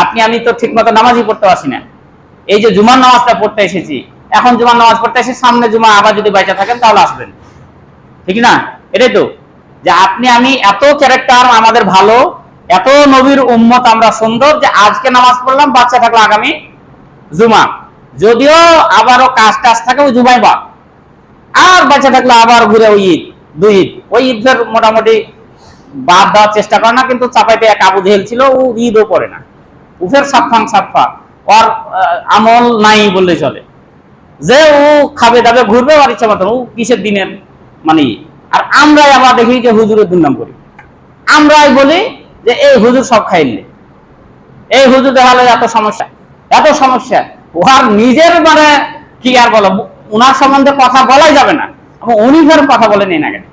আপনি আমি তো ঠিক মতো নামাজই পড়তে পারছি না। এই যে জুমার নামাজটা পড়তে এসেছি, এখন জুমার নামাজ পড়তে এসে সামনে জুমা আবার যদি বাইচা থাকেন তাহলে আসবেন, ঠিক না? এটাই তো, যে আপনি আমি এত ক্যারেক্টার আমাদের ভালো, এত নবীর উম্মত আমরা সুন্দর, যে আজকে নামাজ পড়লাম, বাচ্চা থাকলো আগামী জুমা, যদিও আবারও কাজ থাকে ওই জুমাই বা, আর বাচ্চা থাকলো আবার ঘুরে ওই ঈদ, 2 ঈদ, ওই ঈদের মোটামুটি বাদ দেওয়ার চেষ্টা করে না, কিন্তু চাপাইতে এক আবু জেহেল ছিল, ও ঈদও পড়ে না, উফের সাফা ওর আমল নাই বললে চলে, যে ও খাবে দাবে ঘুরবে আর ইচ্ছা মতন, ও কিসের দিনের মানে। আর আমরাই আবার দেখি যে হুজুরের দুর্নাম করি, আমরাই বলি যে এই হুজুর সব খাইলে, এই হুজুর দেখালে এত সমস্যা, ওহার নিজের মানে কি আর বলো, ওনার সম্বন্ধে কথা বলাই যাবে না, উনি ফের কথা বলে নেই না কেন।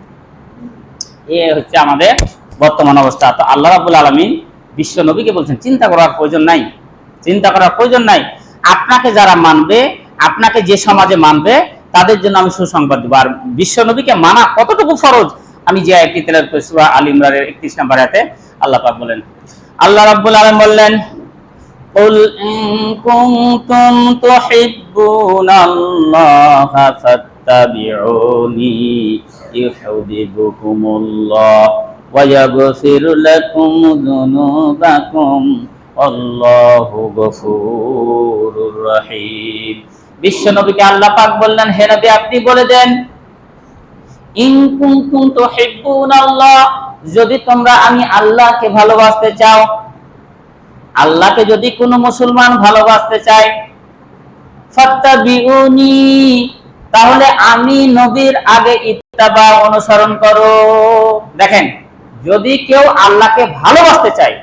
এ হচ্ছে আমাদের বর্তমান অবস্থা। তো আল্লাহ রাব্বুল আলামিন বিশ্ব নবীকে বলছেন, চিন্তা করার প্রয়োজন নাই, আপনাকে যারা মানবে, আপনাকে যে সমাজে মানবে, তাদের জন্য আমি সুসংবাদ দেব। আর বিশ্ব নবীকে মানা কতটুকু ফরজ, আমি যে আয়াতটি তেলাওয়াত করেছি সূরা আল ইমরানের 31 নম্বর আয়াতে আল্লাহ পাক বলেন, আল্লাহ রাব্বুল আলামিন বললেন, কুল ইন কুনতুম তুহিব্বুনাল্লাহা ফাত্তাবিউনি ইউহিব্বুকুমুল্লাহ ওয়া ইয়াগফির লাকুম যুনুবাকুম আল্লাহু গফুরুর রহিম। বিশ্ব নবীকে আল্লাহ পাক বললেন, হে নবী আপনি বলে দেন, ইন কুনতুম তুহিব্বুনাল্লাহ, যদি তোমরা আমি আল্লাহকে ভালোবাসতে চাও, আল্লাহকে যদি কোনো মুসলমান ভালোবাসতে চায়, ফাত্তাবিউনি, তাহলে আমি নবীর আগে ইত্তিবা অনুসরণ করো। দেখেন, যদি কেউ আল্লাহকে ভালোবাসতে চায়,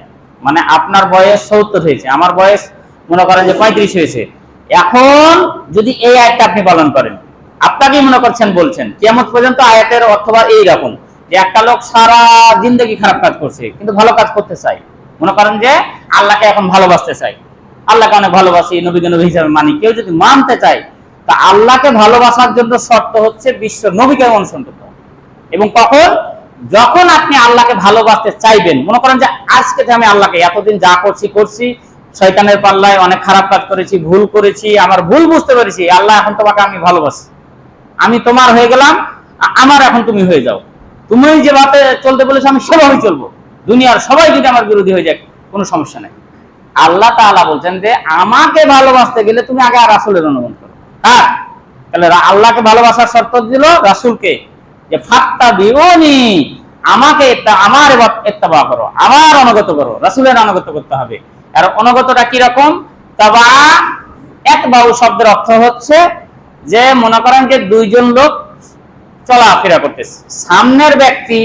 মানে আপনার বয়স 70 হয়েছে, আমার বয়স মনে করেন যে 35 হয়েছে, এখন যদি এই আয়াতটা আপনি পালন করেন, আপনাকেই মনে করছেন বলছেন, কিয়ামত পর্যন্ত আয়াতের অথবা এইরকম যে একটা লোক সারা জিন্দগি খারাপ কাজ করছে কিন্তু ভালো কাজ করতে চায়, মনে করেন যে আল্লাহকে এখন ভালোবাসতে চাই, আল্লাহকে অনেক ভালোবাসি, নবীকে নবী হিসাবে মানি, কেউ যদি মানতে চায়, তা আল্লাহকে ভালোবাসার জন্য শর্ত হচ্ছে বিশ্ব নবীকে অনুসরণ করতে হবে। এবং কখন? যখন আপনি আল্লাহকে ভালোবাসতে চাইবেন, মনে করেন যে আজকে আমি আল্লাহকে এতদিন যা করছি, শয়তানের পাল্লায় অনেক খারাপ কাজ করেছি, ভুল করেছি, আমার ভুল বুঝতে পেরেছি, আল্লাহ এখন তোমাকে আমি ভালোবাসি, আমি তোমার হয়ে গেলাম, আমার এখন তুমি হয়ে যাও, তুমি যেভাবে চলতে বলেছো আমি সেভাবেই চলবো, দুনিয়ার সবাই যদি আমার বিরোধী হয়ে যায় কোনো সমস্যা নেই। আল্লাহ তাআলা বলছেন যে আমাকে ভালোবাসতে গেলে তুমি আগে রাসূলের অনুগমন করো। হ্যাঁ, তাহলে আল্লাহকে ভালোবাসার শর্ত দিল রাসূলকে, যে ফাত্তাবিউনি, আমাকে আমার ইত্তিবা করো, আমার অনুগত করো, রাসূলের অনুগত করতে হবে। আর অনুগতটা কি রকম? তাবা, ইতবাউ শব্দের অর্থ হচ্ছে যে মনে করেন যে দুইজন লোক চলাফেরা করতেছে, সামনের ব্যক্তি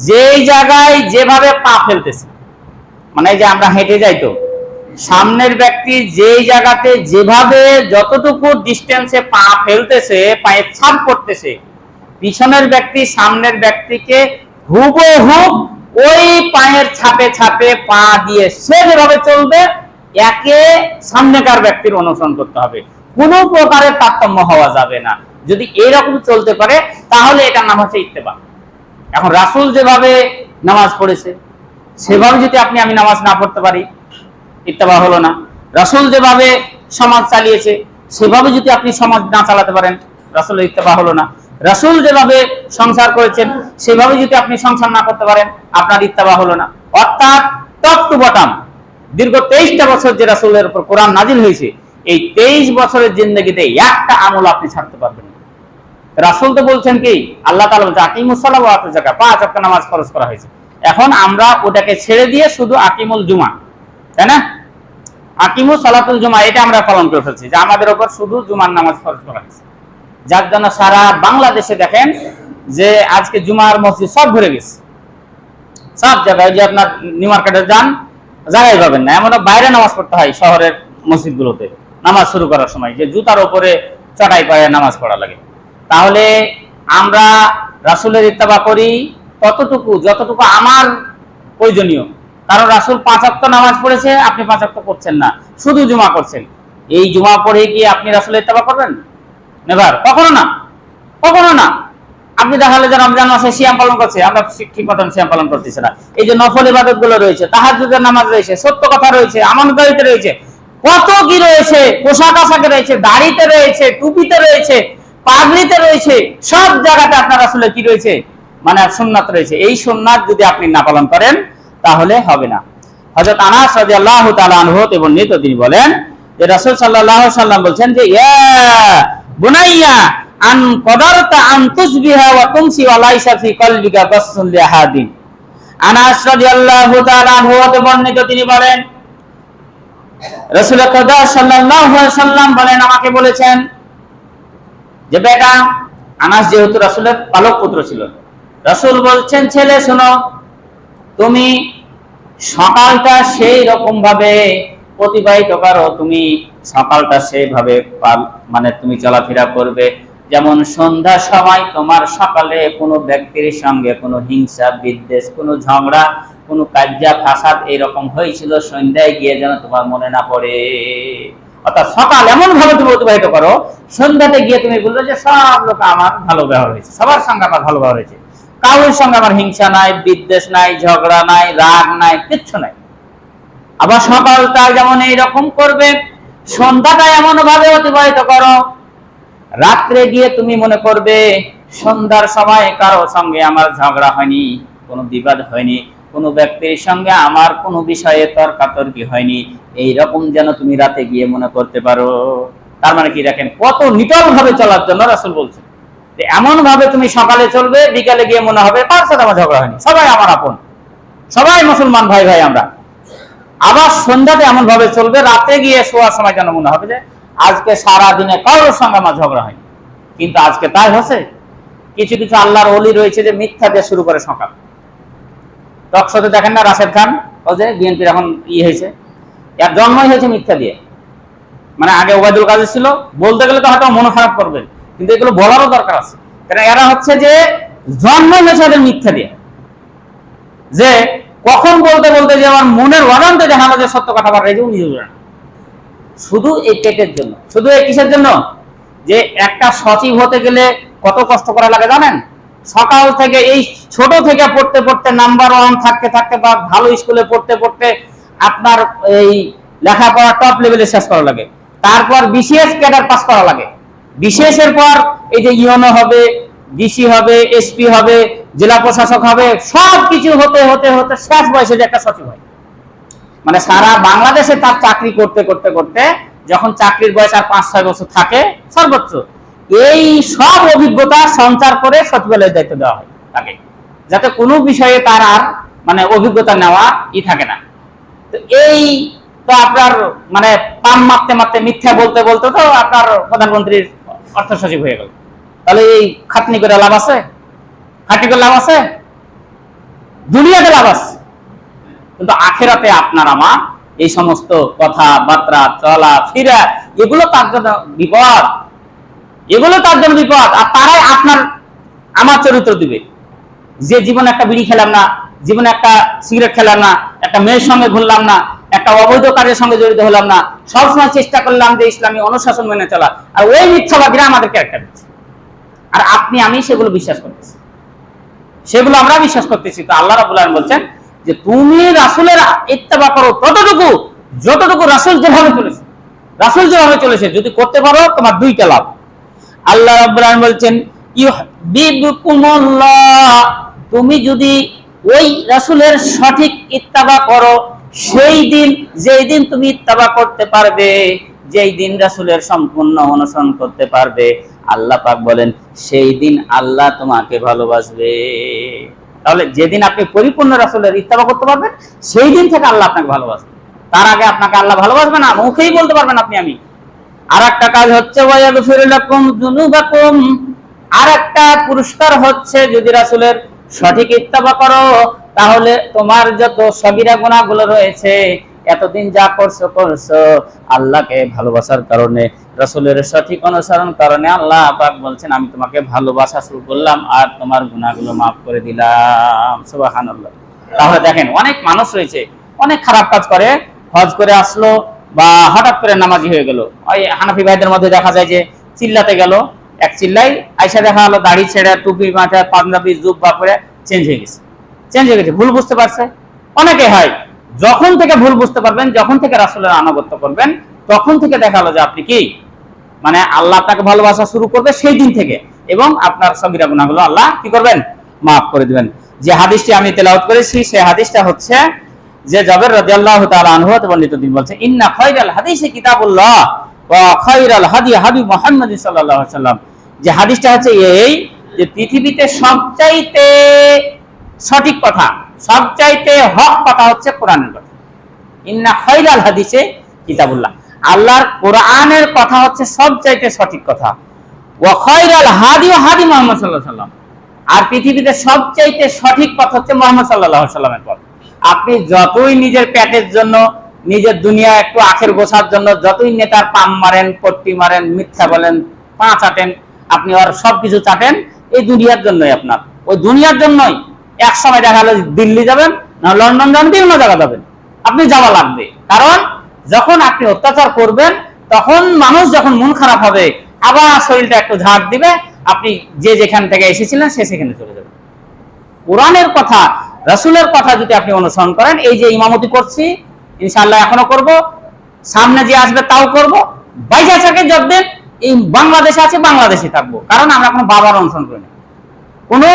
যেই জায়গায় যেভাবে পা ফেলতেছে, মানে যে আমরা হেঁটে যাই, তো সামনের ব্যক্তি যেই জায়গাতে যেভাবে যতটুকু ডিস্টেন্সে পা ফেলতেছে, পায়ের ছাপ পড়তেছে, পিছনের ব্যক্তি সামনের ব্যক্তিকে হুবহু ওই পায়ের ছাপে ছাপে পা দিয়ে সে যেভাবে চলবে, একে সামনেকার ব্যক্তির অনুসরণ করতে হবে, কোনো প্রকারের তারতম্য হওয়া যাবে না। যদি এইরকম চলতে পারে তাহলে এটার নাম হচ্ছে ইত্তেবা। এখন রাসূল যেভাবে নামাজ পড়েছে সেভাবে যদি আমি নামাজ না পড়তে পারি, ইত্তেবা হলো না। রাসূল যেভাবে সমাজ চালিয়েছে সেভাবে যদি আপনি সমাজ না চালাতে পারেন, রাসূলের ইত্তেবা হলো না। রাসূল যেভাবে সংসার করেছেন সেভাবে যদি আপনি সংসার না করতে পারেন, আপনার ইত্তেবা হলো না। অর্থাৎ টপ টু বটম দীর্ঘ 23টা বছর যে রাসূলের উপর কোরআন নাজিল হয়েছে, এই 23 বছরের জিন্দেগিতে একটা আমল আপনি ছাড়তে পারবেন না। রাসূল তো বলছেন কি, আল্লাহ তাআলা বলছেন আকিমুস সালাত ওয়া আতুজ যাকাত, 5 ওয়াক্ত নামাজ ফরজ করা হয়েছে। এখন আমরা ওটাকে ছেড়ে দিয়ে শুধু আকিমুল জুমা, তাই না, আকিমুস সালাতুল জুমা, এটা আমরা পালন করে ফেলছি, যে আমাদের উপর শুধু জুমার নামাজ ফরজ করা হয়েছে। যার জন্য সারা বাংলাদেশে দেখেন যে আজকে জুমার মসজিদ সব ভরে গেছে, সব জায়গায়। যে আপনার নিউ মার্কেটে যান, জায়গায় পাবেন না, এমন বাইরে নামাজ পড়তে হয় শহরের মসজিদগুলোতে নামাজ শুরু করার সময়, যে জুতার উপরে চটাই পায়ে নামাজ পড়া লাগে। তাহলে আমরা রাসূলের ইত্তেবা করি ততটুকু যতটুকু আমার প্রয়োজনীয়। কারণ রাসূল 5 ওয়াক্ত নামাজ পড়েছে, আপনি 5 ওয়াক্ত করছেন না, শুধু জুমা করছেন। এই জুমা পড়ে কি আপনি রাসূলের ইত্তেবা করবেন? নেভার, কখনো না, কখনো না। আপনি দেখালে যে রমজান মাসে সিয়াম পালন করছে, আমরা ঠিক মতন সিয়াম পালন করতেছি না। এই যে নফল ইবাদত গুলো রয়েছে, তাহাজ্জুদের নামাজ রয়েছে, সত্য কথা রয়েছে, আমানতদারিতে রয়েছে, কত কি রয়েছে, পোশাক আশাকে রয়েছে, দাড়িতে রয়েছে, টুপিতে রয়েছে, পাগড়িতে রয়েছে, সব জায়গাতে আপনার আসলে কি রয়েছে, মানে সুন্নাত রয়েছে। এই সুন্নাত যদি আপনি না পালন করেন তাহলে হবে না। হযরত আনাস রাদিয়াল্লাহু তাআলা আনহু এবং নিত তিনি বলেন যে রাসূল সাল্লাল্লাহু আলাইহি ওয়াসাল্লাম বলেন যে ইয়া বুনাইয়া আন কদারতা আন তুসবিহা ওয়া তুমসি ওয়া লাইসা ফি কলবিকা বাসসুন লিআহাদিন। আনাস রাদিয়াল্লাহু তাআলা আনহু বর্ণিত তিনি বলেন রাসূল খোদা সাল্লাল্লাহু আলাইহি ওয়াসাল্লাম বলেন, আমাকে বলেছেন যে বেটা, আনাস যেহেতু রাসূলের পালক পুত্র ছিল, রাসূল বলছেন ছেলে শোনো, তুমি সকালটা সেই রকম ভাবে অতিবাহিত করো, তুমি সকালটা সেইভাবে মানে তুমি চলাফেরা করবে যেমন সন্ধ্যার সময় তোমার সকালে কোনো ব্যক্তির সঙ্গে কোনো হিংসা বিদ্বেষ, কোনো ঝগড়া, কোনো কাজ্জা ফাসাদ এইরকম হয়েছিল, সন্ধ্যায় গিয়ে যেন তোমার মনে না পড়ে। অর্থাৎ সকাল এমন ভাবে তুমি অতিবাহিত করো, সন্ধ্যাতে গিয়ে তুমি বলবে যে সব লোক আমার ভালো ব্যবহার হয়েছে, সবার সঙ্গে আমার ভালো ব্যবহার হয়েছে, কারোর সঙ্গে আমার হিংসা নাই, বিদ্বেষ নাই, ঝগড়া নাই, রাগ নাই, কিচ্ছু নাই। আবার সকালটা যেমন এইরকম করবে, সন্ধ্যাটা এমন ভাবে অতিবাহিত করো, রাত্রে গিয়ে তুমি মনে করবে সন্ধ্যার সময় কারোর সঙ্গে আমার ঝগড়া হয়নি, কোনো বিবাদ হয়নি, কোনো ব্যক্তির সঙ্গে আমার কোনো বিষয়ে তর্কাতর্কি হয়নি, এইরকম যেন তুমি রাতে গিয়ে মনে করতে পারো। তার মানে কি, দেখেন কত নিটল ভাবে চলার জন্য রাসূল বলছেন যে এমন ভাবে তুমি সকালে চলবে, বিকালে গিয়ে মনে হবে কার সাথে আমার ঝগড়া হয়নি, সবাই আমার আপন, সবাই মুসলমান ভাই ভাই আমরা। আবার সন্ধ্যাতে এমন ভাবে চলবে, রাতে গিয়ে শোয়ার সময় যেন মনে হবে যে আজকে সারা দিনে কারোর সঙ্গে আমার ঝগড়া হয়নি। কিন্তু আজকে তাই হচ্ছে। কিছু কিছু আল্লাহর ওলি রয়েছে যে মিথ্যা দিয়ে শুরু করে সকাল। টকশোতে দেখেন না রাশেদ খান, ও যে বিএনপির এখন হয়েছে, এর জন্মই হয়েছে মিথ্যা দিয়ে। মানে আগে ওবায়দুল কাদের ছিল, বলতে গেলে তো হয়তো মন খারাপ করবেন, কিন্তু এগুলো বলারও দরকার আছে। কারণ এরা হচ্ছে যে জন্ম হয়েছে এদের মিথ্যা দিয়ে, যে কখন বলতে বলতে যে আমার মনের অজান্তে দেখানো যে সত্য কথা বলা, এটাও নিজে জানে, শুধু এই পেটের জন্য। শুধু এই কিসের জন্য? যে একটা সচিব হতে গেলে কত কষ্ট করা লাগে জানেন? সকাল থেকে এই ছোট থেকে পড়তে পড়তে নাম্বার 1 থাকতে থাকতে বা ভালো স্কুলে পড়তে পড়তে আপনার এই লেখাপড়া টপ লেভেলে শেষ করা লাগে, তারপর বিসিএস ক্যাডার পাস করা লাগে, বিসিএস এর পর এই যে ইউনো হবে, ডিসি হবে, এসপি হবে, জেলা প্রশাসক হবে, সবকিছু হতে হতে হতে শেষ বয়সে যে একটা সচিব হয়। মানে সারা বাংলাদেশে তার চাকরি করতে করতে করতে যখন চাকরির বয়স আর 5-6 বছর থাকে সর্বোচ্চ, এই সব অভিজ্ঞতা সঞ্চার করে সচিবালয়ের দায়িত্ব দেওয়া হয় তাকে, যাতে কোনো বিষয়ে তার আর মানে অভিজ্ঞতা নেওয়া থাকে না। তো এই তো আপনার মানে পাম মারতে মারতে মিথ্যা বলতে বলতে তো আপনার প্রধানমন্ত্রীর অর্থ সচিব হয়ে গেল। তাহলে এই খাটনি করে লাভ আছে? খাটনি করে লাভ আছে? দুনিয়াতে লাভ আছে, কিন্তু আখেরাতে আপনার আমার এই সমস্ত কথাবার্তা চলা ফিরা এগুলো তার জন্য বিপদ, এগুলো তার জন্য বিপদ। আর তারাই আপনার আমার চরিত্র দিবে। যে জীবনে একটা বিড়ি খেলাম না, জীবনে একটা সিগারেট খেলাম না, একটা মেয়ের সঙ্গে ঘুরলাম না, একটা অবৈধ কাজের সঙ্গে জড়িত হলাম না, সবসময় চেষ্টা করলাম যে ইসলামী অনুশাসন মেনে চলা, আর ওই মিথ্যাবাদীরা আমাদের ক্যারেক্টার দিচ্ছে। আর আপনি আমি সেগুলো বিশ্বাস করতেছি, সেগুলো আমরা বিশ্বাস করতেছি। তো আল্লাহ রাব্বুল আলামিন বলছেন যে তুমি রাসূলের ইত্তেবা করো ততটুকু যতটুকু রাসূল যেভাবে চলেছে, রাসূল যেভাবে চলেছে যদি করতে পারো তোমার দুইটা লাভ। আল্লাহ রাব্বুল আলামিন বলছেন ইউহিব্বুকুমুল্লাহ, তুমি যদি ওই রাসূলের সঠিক ইত্তেবা করো, সেই দিন যেই দিন তুমি ইত্তেবা করতে পারবে, যেই দিন রাসূলের সম্পূর্ণ অনুসরণ করতে পারবে, আল্লাহ পাক বলেন সেই দিন আল্লাহ তোমাকে ভালোবাসবে। তাহলে যেদিন আপনি পরিপূর্ণ রাসূলের ইত্তেবা করতে পারবেন সেই দিন থেকে আল্লাহ আপনাকে ভালোবাসবে। তার আগে আপনাকে আল্লাহ ভালোবাসবে না, মুখেই বলতে পারবেন আপনি আমি। আর একটা কাজ হচ্ছে ওয়ায়াগফির লাকুম যুনুবাকুম, আর একটা পুরস্কার হচ্ছে যদি রাসূলের সঠিক ইত্তেবা করো তাহলে তোমার যত সগীরা গুনাহগুলো রয়েছে, এতদিন যা করছো আল্লাহকে ভালোবাসার কারণে, রাসূলের সঠিক অনুসরণ কারণে আল্লাহ পাক বলছেন আমি তোমাকে ভালোবাসা শুরু করলাম আর তোমার গুনাহগুলো মাফ করে দিলাম। সুবহানাল্লাহ। তাহলে দেখেন অনেক মানুষ রয়েছে অনেক খারাপ কাজ করে, হজ করে আসলো বা হঠাৎ করে নামাজি হয়ে গেল। ওই হানাফি ভাইদের মধ্যে দেখা যায় যে চিল্লাতে গেল, এক চিল্লাই আইসা দেখা হলো দাড়ি ছেড়ে টুপি মাথায় পাঞ্জাবি জুব্বা পরে চেঞ্জ হয়ে গেছে, ভুল বুঝতে পারছে। অনেকে হয় যখন থেকে ভুল বুঝতে পারবেন, যখন থেকে রাসূলের আনুগত্য করবেন, তখন থেকে দেখা হলো যে আপনি কি মানে আল্লাহ আপনাকে ভালোবাসা শুরু করবে সেই দিন থেকে, এবং আপনার সগীরা গুনাহগুলো আল্লাহ কি করবেন, মাফ করে দিবেন। যে হাদিসটি আমি তেলাওয়াত করেছি সেই হাদিসটা হচ্ছে যে জাবের রাদিয়াল্লাহু তাআলা আনহু হতে বর্ণিত, তিনি বলছেন ইন্না খায়রাল হাদিসি কিতাবুল্লাহ ওয়া খায়রাল হাদি হাদি মুহাম্মদ সাল্লাল্লাহু আলাইহি ওয়াসাল্লাম। যে হাদিসটা হচ্ছে এই যে পৃথিবীতে সবচাইতে সঠিক কথা, সবচাইতে হক কথা হচ্ছে কোরআনের কথা। ইন্না খায়রাল হাদিসে কিতাবুল্লাহ, আল্লাহর কোরআনের কথা হচ্ছে সবচাইতে সঠিক কথা। ওয়া খায়রাল হাদি হাদি মুহাম্মদ সাল্লাল্লাহু আলাইহি ওয়াসাল্লাম, আর পৃথিবীতে সবচাইতে সঠিক পথ হচ্ছে মুহাম্মদ সাল্লাল্লাহু আলাইহি ওয়াসাল্লামের পথ। আপনি যতই নিজের পেটের জন্য, নিজের দুনিয়া একটু আখের গোছার জন্য যতই নেতার পাম মারেন, পট্টি মারেন, মিথ্যা বলেন, পা চাটেন, আপনি আর সবকিছু চাটেন এই দুনিয়ার জন্যই, আপনার ওই দুনিয়ার জন্যই এক সময় দেখা গেল দিল্লি যাবেন না লন্ডন যাবেন, বিভিন্ন জায়গা যাবেন, আপনি যাওয়া লাগবে। কারণ যখন আপনি অত্যাচার করবেন তখন মানুষ যখন মন খারাপ হবে আবার শরীরটা একটু ঝাড় দিবে, আপনি যে যেখান থেকে এসেছিলেন সে সেখানে চলে যাবে। কোরআনের কথা, রাসূলের কথা যদি আপনি অনুসরণ করেন, এই যে ইমামতি করছি ইনশাআল্লাহ এখনো করব, সামনে যে আসবে তাও করব, বাইরে থেকে যতদিন এই বাংলাদেশে আছে বাংলাদেশে থাকবো। কারণ আমরা কোনো বাবার অনুসরণ করি না, কোনো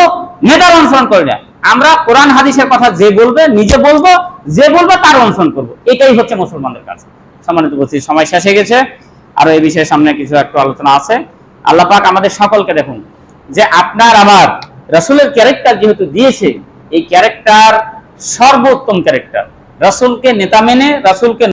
নেতার অনুসরণ করি না, আমরা কোরআন হাদিসের কথা যে বলবে নিজে বলবো, যে বলবে তার অনুসরণ করব। এটাই হচ্ছে মুসলমানদের কাজ। সম্মানিত উপস্থিতি, সময় শেষ হয়ে গেছে, আরো এই বিষয়ে সামনে কিছু একটু আলোচনা আছে। আল্লাহ পাক আমাদের সকলকে দেখুন যে আপনার আমার রাসূলের ক্যারেক্টার যেহেতু দিয়েছে, এই ক্যারেক্টার সর্বোত্তম ক্যারেক্টার, রাসূলকে নেতা মেনে, রাসূলকে